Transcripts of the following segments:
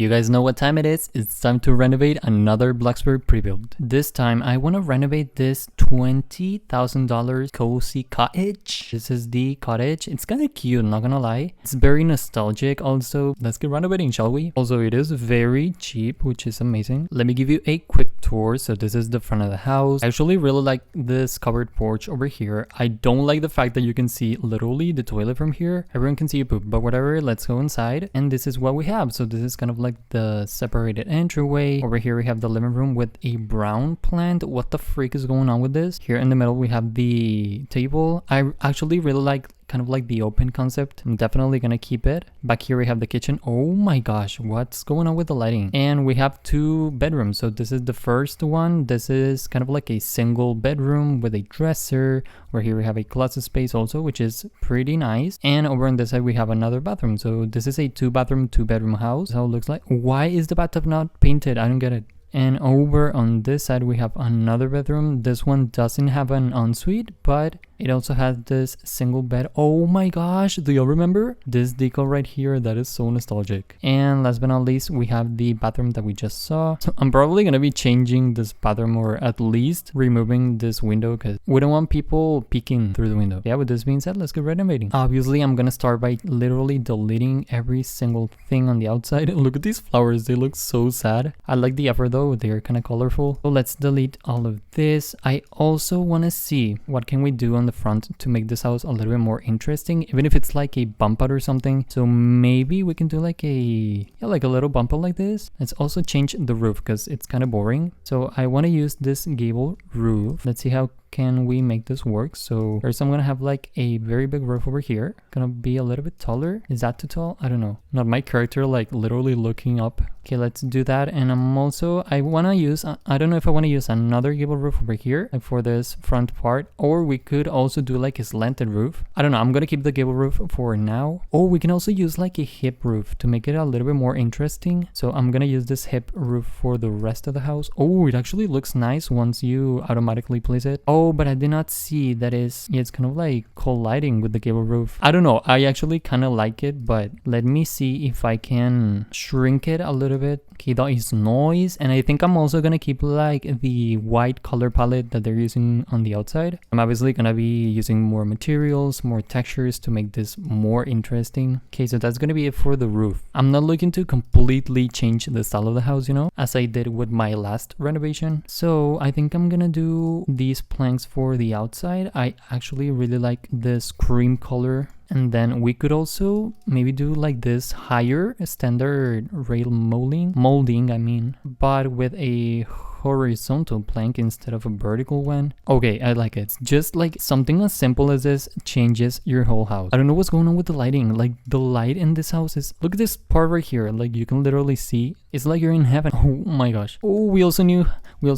You guys know what time it is? It's time to renovate another Bloxburg Prebuilt. This time I want to renovate this $20,000 cozy cottage. This is the cottage. It's kind of cute, not gonna lie. It's very nostalgic also. Let's get renovating, shall we? Also, it is very cheap, which is amazing. Let me give you a quick tour. So this is the front of the house. I actually really like this covered porch over here. I don't like the fact that you can see literally the toilet from here. Everyone can see you poop, but whatever, let's go inside. And this is what we have. So this is kind of like the separated entryway. Over here we have the living room with a brown plant. What the freak is going on with this? Here in the middle we have the table. I actually really like kind of like the open concept. I'm definitely gonna keep it. Back here we have the kitchen. Oh my gosh, what's going on with the lighting? And we have two bedrooms. So this is the first one. This is kind of like a single bedroom with a dresser. Over here we have a closet space also, which is pretty nice. And over on this side we have another bathroom. So this is a 2-bathroom, 2-bedroom house. That's how it looks like. Why is the bathtub not painted? I don't get it. And over on this side we have another bedroom. This one doesn't have an ensuite, but it also has this single bed. Oh my gosh, do y'all remember this decal right here? That is so nostalgic. And last but not least, we have the bathroom that we just saw. So I'm probably gonna be changing this bathroom, or at least removing this window, because we don't want people peeking through the window. Yeah, with this being said, let's get renovating. Obviously I'm gonna start by literally deleting every single thing on the outside. Look at these flowers, they look so sad. I like the effort though, they're kind of colorful. So let's delete all of this. I also want to see what can we do on the front to make this house a little bit more interesting, even if it's like a bump out or something. So maybe we can do like a little bump out like this. Let's also change the roof because it's kind of boring. So I want to use this gable roof. Let's see how can we make this work. So first I'm gonna have like a very big roof over here, gonna be a little bit taller. Is that too tall? I don't know. Not my character like literally looking up. Okay, let's do that. And I want to use, I don't know if I want to use another gable roof over here like for this front part, or we could also do like a slanted roof. I don't know, I'm gonna keep the gable roof for now. Or we can also use like a hip roof to make it a little bit more interesting. So I'm gonna use this hip roof for the rest of the house. Oh, it actually looks nice once you automatically place it. Oh, but I did not see that it's kind of like colliding with the gable roof. I don't know, I actually kind of like it, but let me see if I can shrink it a little bit. Okay, that is noise. And I think I'm also gonna keep like the white color palette that they're using on the outside. I'm obviously gonna be using more materials, more textures to make this more interesting. Okay, so that's gonna be it for the roof. I'm not looking to completely change the style of the house, you know, as I did with my last renovation. So I think I'm gonna do these planks for the outside. I actually really like this cream color. And then we could also maybe do like this higher standard rail molding, I mean, but with a horizontal plank instead of a vertical one. Okay, I like it. Just like something as simple as this changes your whole house. I don't know what's going on with the lighting. Like the light in this house is, look at this part right here. Like you can literally see, it's like you're in heaven. Oh my gosh. Oh, we also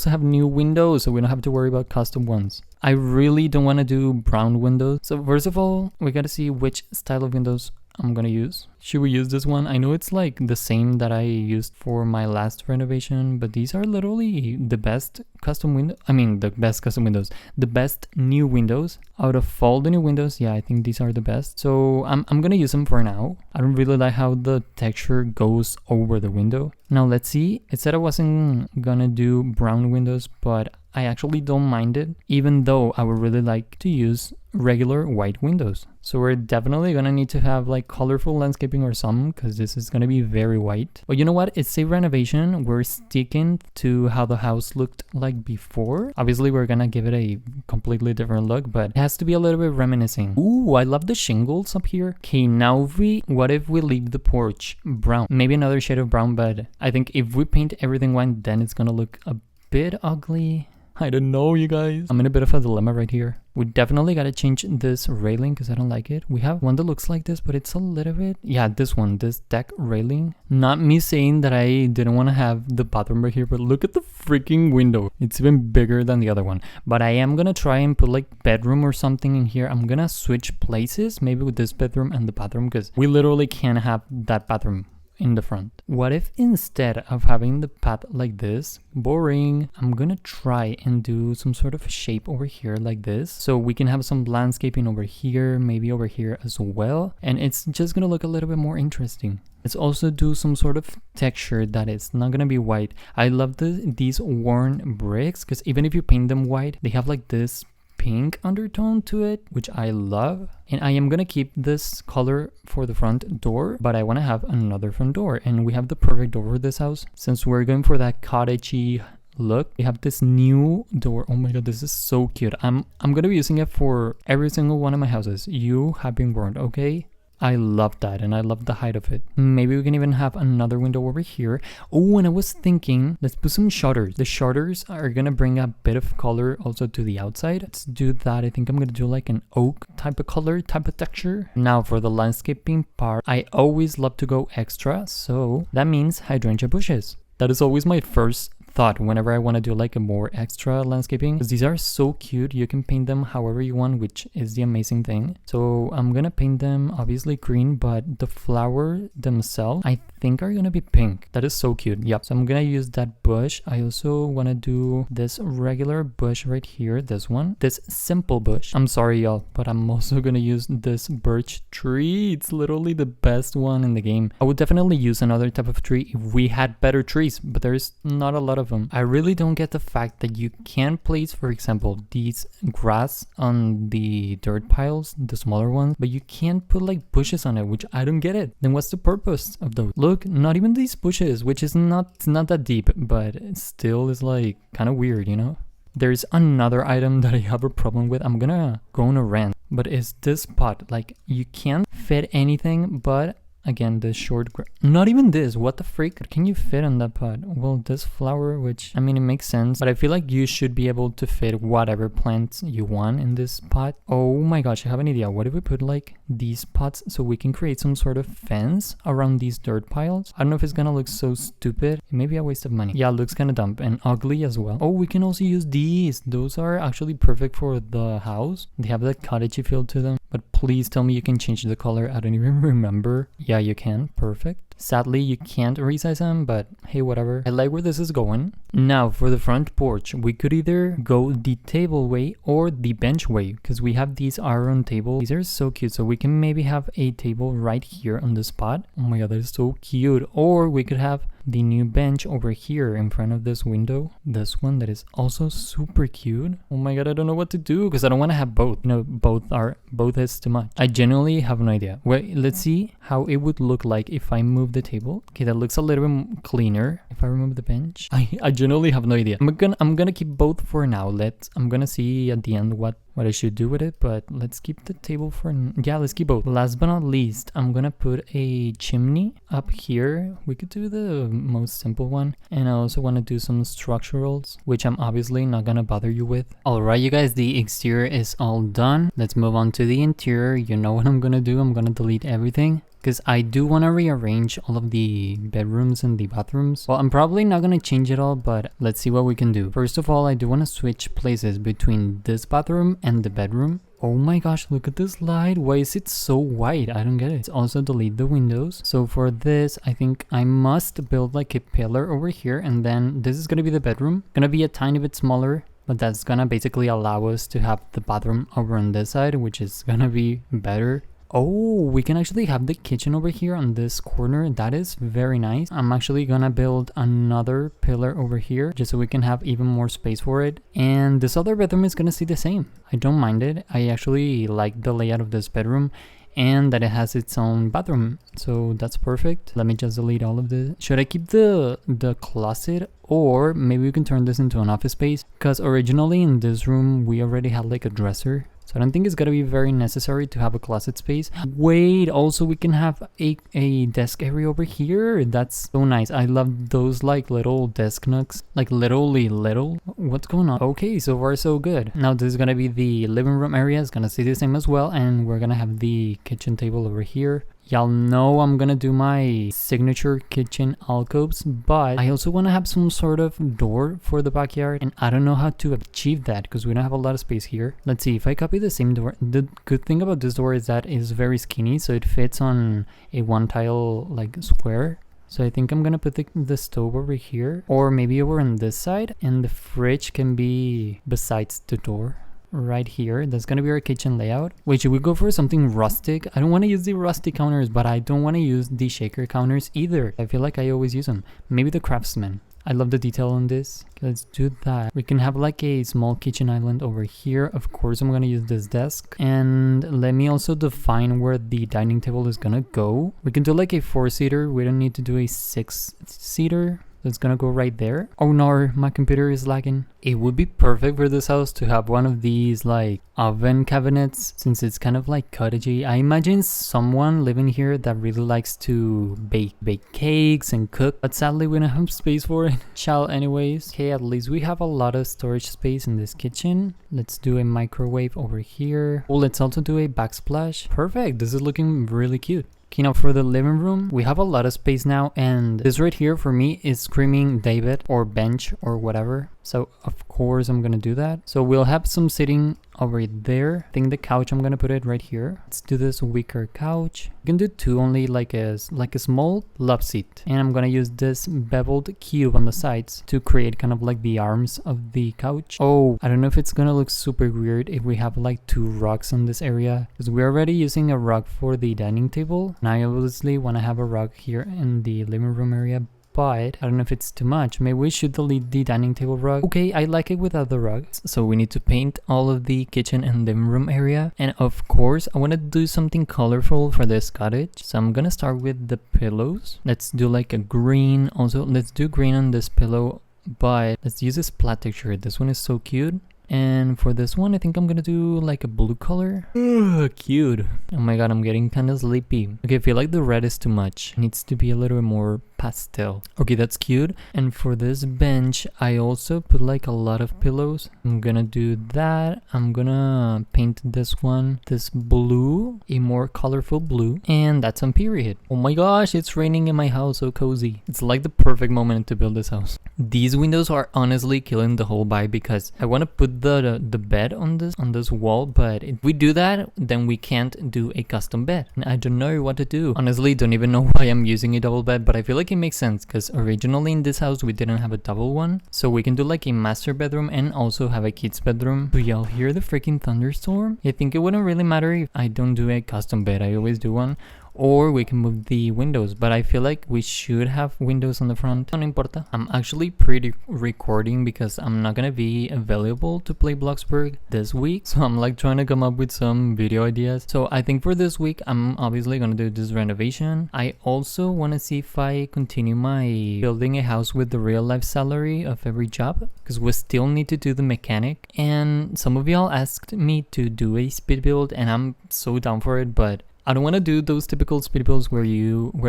have new windows, so we don't have to worry about custom ones. I really don't want to do brown windows. So first of all, we got to see which style of windows I'm gonna use. Should we use this one? I know it's like the same that I used for my last renovation, but these are literally the best custom window. I mean, the best custom windows, the best new windows. Out of all the new windows, yeah, I think these are the best. So I'm gonna use them for now. I don't really like how the texture goes over the window. Now let's see. It said I wasn't gonna do brown windows, but I actually don't mind it, even though I would really like to use regular white windows. So we're definitely gonna need to have like colorful landscaping or something, because this is gonna be very white. But you know what? It's a renovation. We're sticking to how the house looked like before. Obviously, we're gonna give it a completely different look, but it has to be a little bit reminiscing. Ooh, I love the shingles up here. Okay, now what if we leave the porch brown? Maybe another shade of brown, but I think if we paint everything white, then it's gonna look a bit ugly. I don't know, you guys. I'm in a bit of a dilemma right here. We definitely gotta change this railing because I don't like it. We have one that looks like this, but it's a little bit... Yeah, this one, this deck railing. Not me saying that I didn't want to have the bathroom right here, but look at the freaking window. It's even bigger than the other one. But I am gonna try and put like bedroom or something in here. I'm gonna switch places, maybe with this bedroom and the bathroom, because we literally can't have that bathroom in the front. What if instead of having the path like this, boring, I'm gonna try and do some sort of shape over here like this, so we can have some landscaping over here, maybe over here as well, and it's just gonna look a little bit more interesting. Let's also do some sort of texture that is not gonna be white. I love these worn bricks, because even if you paint them white, they have like this pink undertone to it, which I love. And I am gonna keep this color for the front door, but I want to have another front door, and we have the perfect door for this house. Since we're going for that cottagey look, we have this new door. Oh my god, this is so cute. I'm gonna be using it for every single one of my houses. You have been warned, okay? I love that, and I love the height of it. Maybe we can even have another window over here. Oh, and I was thinking, let's put some shutters. The shutters are gonna bring a bit of color also to the outside. Let's do that. I think I'm gonna do like an oak type of color, type of texture. Now for the landscaping part, I always love to go extra, so that means hydrangea bushes. That is always my first thought whenever I want to do like a more extra landscaping, because these are so cute. You can paint them however you want, which is the amazing thing. So I'm gonna paint them obviously green, but the flower themselves I think are gonna be pink. That is so cute. Yep. So I'm gonna use that bush. I also want to do this regular bush right here, this one, this simple bush. I'm sorry y'all, but I'm also gonna use this birch tree. It's literally the best one in the game. I would definitely use another type of tree if we had better trees, but there's not a lot of them. I really don't get the fact that you can place, for example, these grass on the dirt piles, the smaller ones, but you can't put like bushes on it, which I don't get it. Then what's the purpose of those? Look, not even these bushes, which is not that deep, but it still is like kind of weird, you know? There's another item that I have a problem with. I'm gonna go on a rant, but it's this pot. Like, you can't fit anything but again, this short not even this. What the freak can you fit on that pot? Well, this flower, which I mean, it makes sense, but I feel like you should be able to fit whatever plants you want in this pot. Oh my gosh, I have an idea. What if we put like these pots so we can create some sort of fence around these dirt piles? I don't know if it's gonna look so stupid. It may be a waste of money. Yeah, it looks kind of dumb and ugly as well. Oh, we can also use these. Those are actually perfect for the house. They have that cottagey feel to them. But please tell me you can change the color. I don't even remember. Yeah, you can. Perfect. Sadly, you can't resize them, but hey, whatever. I like where this is going. Now, for the front porch, we could either go the table way or the bench way, because we have these iron tables. These are so cute, so we can maybe have a table right here on the spot. Oh my god, that is so cute. Or we could have the new bench over here in front of this window. This one that is also super cute. Oh my god, I don't know what to do, because I don't want to have both. You know, both is too much. I genuinely have no idea. Wait, let's see how it would look like if I move the table. Okay, that looks a little bit cleaner if I remove the bench. I genuinely have no idea. I'm gonna keep both for now. I'm gonna see at the end what I should do with it, but let's keep the table for yeah, let's keep both. Last but not least, I'm gonna put a chimney up here. We could do the most simple one, and I also want to do some structurals, which I'm obviously not gonna bother you with. Alright, you guys, the exterior is all done. Let's move on to the interior. You know what I'm gonna do. I'm gonna delete everything, because I do want to rearrange all of the bedrooms and the bathrooms. Well, I'm probably not going to change it all, but let's see what we can do. First of all, I do want to switch places between this bathroom and the bedroom. Oh my gosh, look at this light. Why is it so white? I don't get it. Let's also delete the windows. So for this, I think I must build like a pillar over here, and then this is going to be the bedroom. Going to be a tiny bit smaller, but that's going to basically allow us to have the bathroom over on this side, which is going to be better. Oh, we can actually have the kitchen over here on this corner. That is very nice. I'm actually gonna build another pillar over here just so we can have even more space for it. And this other bedroom is gonna stay the same. I don't mind it. I actually like the layout of this bedroom and that it has its own bathroom. So that's perfect. Let me just delete all of this. Should I keep the closet, or maybe we can turn this into an office space? Because originally in this room, we already had like a dresser. So I don't think it's gonna be very necessary to have a closet space. Wait, also we can have a desk area over here. That's so nice. I love those like little desk nooks, like literally little. What's going on? Okay, so far so good. Now this is gonna be the living room area. It's gonna stay the same as well, and we're gonna have the kitchen table over here. Y'all know I'm gonna do my signature kitchen alcoves, but I also want to have some sort of door for the backyard, and I don't know how to achieve that because we don't have a lot of space here. Let's see if I copy the same door. The good thing about this door is that it's very skinny, so it fits on a one tile like square. So I think I'm gonna put the stove over here, or maybe over on this side, and the fridge can be besides the door. Right here, that's gonna be our kitchen layout. Wait, should we go for something rustic? I don't want to use the rustic counters, but I don't want to use the shaker counters either. I feel like I always use them. Maybe the craftsman. I love the detail on this. Okay, let's do that. We can have like a small kitchen island over here. Of course, I'm gonna use this desk. And let me also define where the dining table is gonna go. We can do like a 4-seater. We don't need to do a 6-seater. It's gonna go right there. Oh no, my computer is lagging. It would be perfect for this house to have one of these like oven cabinets, since it's kind of like cottagey. I imagine someone living here that really likes to bake cakes and cook, but sadly we don't have space for it. Shall anyways. Okay, at least we have a lot of storage space in this kitchen. Let's do a microwave over here. Oh, let's also do a backsplash. Perfect, this is looking really cute. Okay, now for the living room, we have a lot of space now, and this right here for me is screaming David or bench or whatever. So of course I'm gonna do that. So we'll have some sitting over there. I think the couch, I'm gonna put it right here. Let's do this wicker couch. You can do 2 only, like a small love seat. And I'm gonna use this beveled cube on the sides to create kind of like the arms of the couch. Oh, I don't know if it's gonna look super weird if we have like 2 rugs in this area, because we're already using a rug for the dining table. And I obviously want to have a rug here in the living room area, but I don't know if it's too much. Maybe we should delete the dining table rug. Okay, I like it without the rugs. So we need to paint all of the kitchen and living room area. And of course, I want to do something colorful for this cottage. So I'm gonna start with the pillows. Let's do like a green. Also, let's do green on this pillow, but let's use this plaid texture. This one is so cute. And for this one, I think I'm gonna do like a blue color. Ugh, cute. Oh my god, I'm getting kind of sleepy. Okay, I feel like the red is too much. It needs to be a little bit more pastel. Okay, that's cute. And for this bench, I also put like a lot of pillows. I'm gonna do that. I'm gonna paint this one, this blue, a more colorful blue. And that's on period. Oh my gosh, it's raining in my house, so cozy. It's like the perfect moment to build this house. These windows are honestly killing the whole vibe, because I want to put the bed on this wall, but if we do that, then we can't do a custom bed. And I don't know what to do. Honestly, don't even know why I'm using a double bed, but I feel like it makes sense, because originally in this house we didn't have a double one. So we can do like a master bedroom and also have a kid's bedroom. Do y'all hear the freaking thunderstorm? I think it wouldn't really matter if I don't do a custom bed. I always do one. Or we can move the windows, but I feel like we should have windows on the front. No importa. I'm actually pre-recording because I'm not gonna be available to play Bloxburg this week, so I'm like trying to come up with some video ideas. So I think for this week, I'm obviously gonna do this renovation. I also want to see if I continue my building a house with the real life salary of every job, because we still need to do the mechanic. And some of y'all asked me to do a speed build, and I'm so down for it, but I don't want to do those typical speed builds where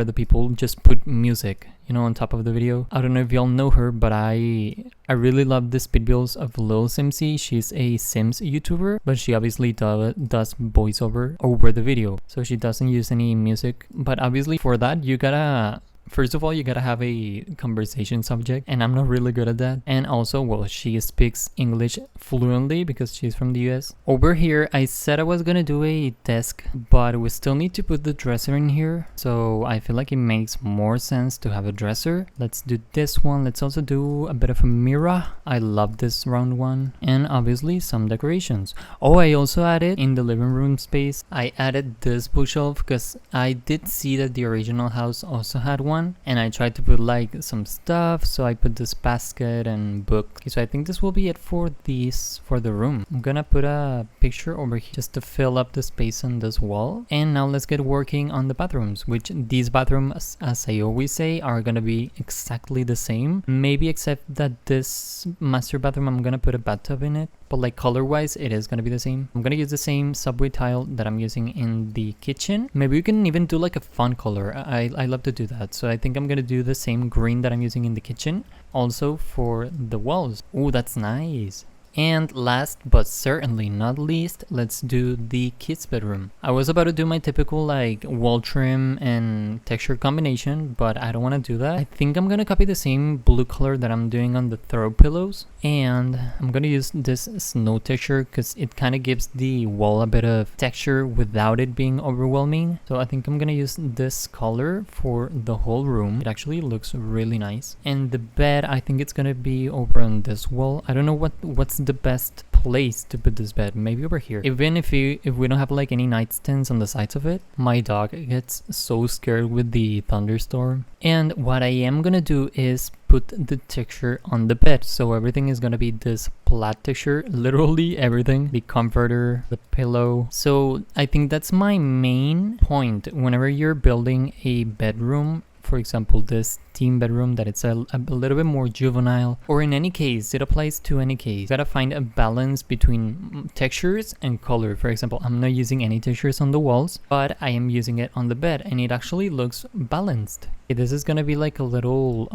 the people just put music, you know, on top of the video. I don't know if y'all know her, but I really love the speed builds of Lil Simsy. She's a Sims YouTuber, but she obviously does voiceover over the video, so she doesn't use any music. But obviously for that, you gotta first of all, you gotta have a conversation subject, and I'm not really good at that. And also, well, she speaks English fluently because she's from the US. Over here, I said I was gonna do a desk, but we still need to put the dresser in here. So I feel like it makes more sense to have a dresser. Let's do this one. Let's also do a bit of a mirror. I love this round one. And obviously some decorations. Oh, I also added in the living room space, I added this bookshelf because I did see that the original house also had one. And I tried to put like some stuff, so I put this basket and book. Okay, so I think this will be it for the room. I'm gonna put a picture over here just to fill up the space on this wall. And now let's get working on the bathrooms, which these bathrooms, as I always say, are gonna be exactly the same. Maybe except that this master bathroom, I'm gonna put a bathtub in it. But like color wise, it is gonna be the same. I'm gonna use the same subway tile that I'm using in the kitchen. Maybe we can even do like a fun color. I love to do that. So I think I'm gonna do the same green that I'm using in the kitchen also for the walls. Oh, that's nice. And last but certainly not least, let's do the kids bedroom. I was about to do my typical like wall trim and texture combination, but I don't want to do that. I think I'm gonna copy the same blue color that I'm doing on the throw pillows, and I'm gonna use this snow texture because it kind of gives the wall a bit of texture without it being overwhelming. So I think I'm gonna use this color for the whole room. It actually looks really nice. And the bed, I think it's gonna be over on this wall. I don't know what's the best place to put this bed. Maybe over here. Even if we don't have like any nightstands on the sides of it, my dog gets so scared with the thunderstorm. And what I am gonna do is put the texture on the bed, so everything is gonna be this flat texture, literally everything, the comforter, the pillow. So I think that's my main point whenever you're building a bedroom. For example, this team bedroom, that it's a little bit more juvenile, or in any case, it applies to any case. You gotta find a balance between textures and color. For example, I'm not using any textures on the walls, but I am using it on the bed, and it actually looks balanced. This is gonna be like a little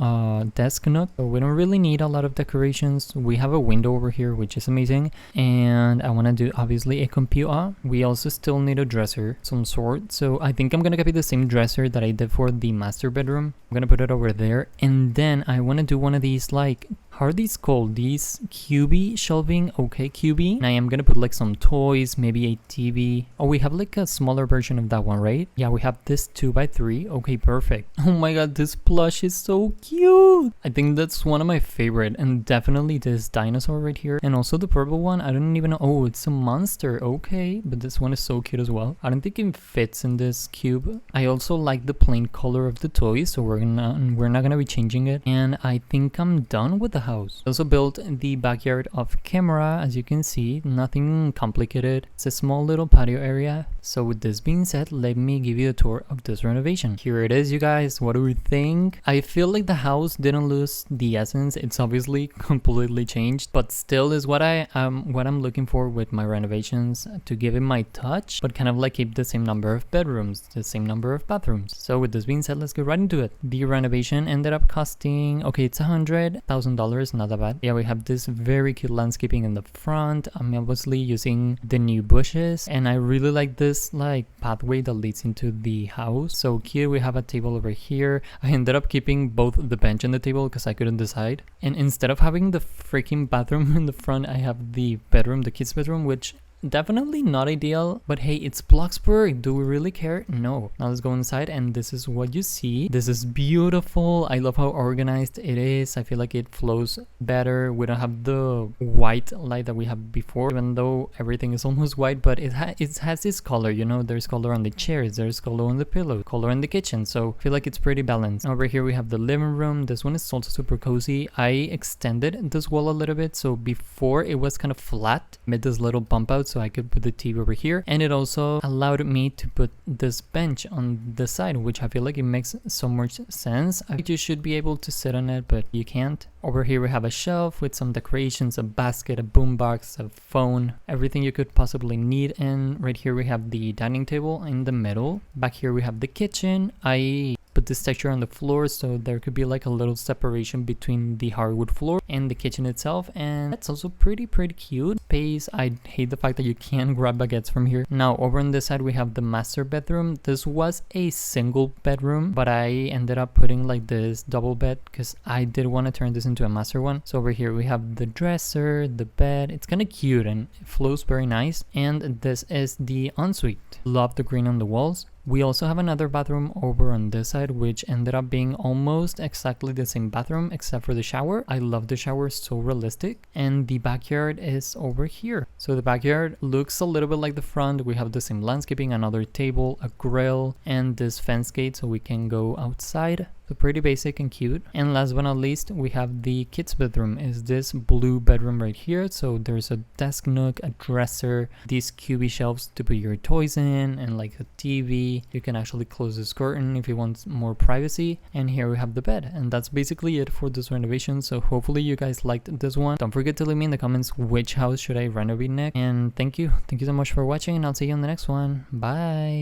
desk nook, so we don't really need a lot of decorations. We have a window over here, which is amazing, and I want to do obviously a computer. We also still need a dresser, some sort, so I think I'm gonna copy the same dresser that I did for the master bedroom. I'm gonna put it over there, and then I want to do one of these, like, how are these called? These QB shelving, okay, QB. And I am gonna put like some toys, maybe a TV. Oh, we have like a smaller version of that one, right? Yeah, we have this 2x3. Okay, perfect. Oh my god, this plush is so cute. I think that's one of my favorite, and definitely this dinosaur right here, and also the purple one. I don't even know. Oh, it's a monster. Okay, but this one is so cute as well. I don't think it fits in this cube. I also like the plain color of the toys, so we're not gonna be changing it. And I think I'm done with the house. I also built the backyard off camera, as you can see, nothing complicated. It's a small little patio area. So with this being said, let me give you a tour of this renovation. Here it is, you guys. What do we think? I feel like the house didn't lose the essence. It's obviously completely changed, but still is what I'm looking for with my renovations, to give it my touch, but kind of like keep the same number of bedrooms, the same number of bathrooms. So with this being said, let's get right into it. The renovation ended up costing, okay, it's $100,000. Not that bad. Yeah, we have this very cute landscaping in the front. I'm obviously using the new bushes, and I really like this like pathway that leads into the house. So cute. We have a table over here. I ended up keeping both the bench and the table because I couldn't decide. And instead of having the freaking bathroom in the front, I have the bedroom, the kids' bedroom, which definitely not ideal, but hey, it's Bloxburg. Do we really care? No. Now let's go inside, and this is what you see. This is beautiful. I love how organized it is. I feel like it flows better. We don't have the white light that we have before, even though everything is almost white, but it has this color, you know. There's color on the chairs, there's color on the pillow, color in the kitchen, so I feel like it's pretty balanced. Over here we have the living room. This one is also super cozy. I extended this wall a little bit, so before it was kind of flat, made this little bump out so I could put the TV over here, and it also allowed me to put this bench on the side, which I feel like it makes so much sense. I think you should be able to sit on it, but you can't. Over here we have a shelf with some decorations, a basket, a boombox, a phone, everything you could possibly need. And right here we have the dining table in the middle. Back here we have the kitchen. I put this texture on the floor so there could be like a little separation between the hardwood floor and the kitchen itself, and that's also pretty cute. Space. I hate the fact that you can't grab baguettes from here. Now over on this side we have the master bedroom. This was a single bedroom, but I ended up putting like this double bed because I did want to turn this into a master one. So over here we have the dresser, the bed. It's kind of cute and it flows very nice. And this is the ensuite. Love the green on the walls. We also have another bathroom over on this side, which ended up being almost exactly the same bathroom except for the shower. I love the shower, so realistic. And the backyard is over here. So the backyard looks a little bit like the front. We have the same landscaping, another table, a grill, and this fence gate so we can go outside. So pretty basic and cute. And last but not least, we have the kids bedroom. Is this blue bedroom right here. So there's a desk nook, a dresser, these QB shelves to put your toys in, and like a TV. You can actually close this curtain if you want more privacy. And here we have the bed. And that's basically it for this renovation. So hopefully you guys liked this one. Don't forget to leave me in the comments which house should I renovate next. And thank you so much for watching, and I'll see you on the next one. Bye.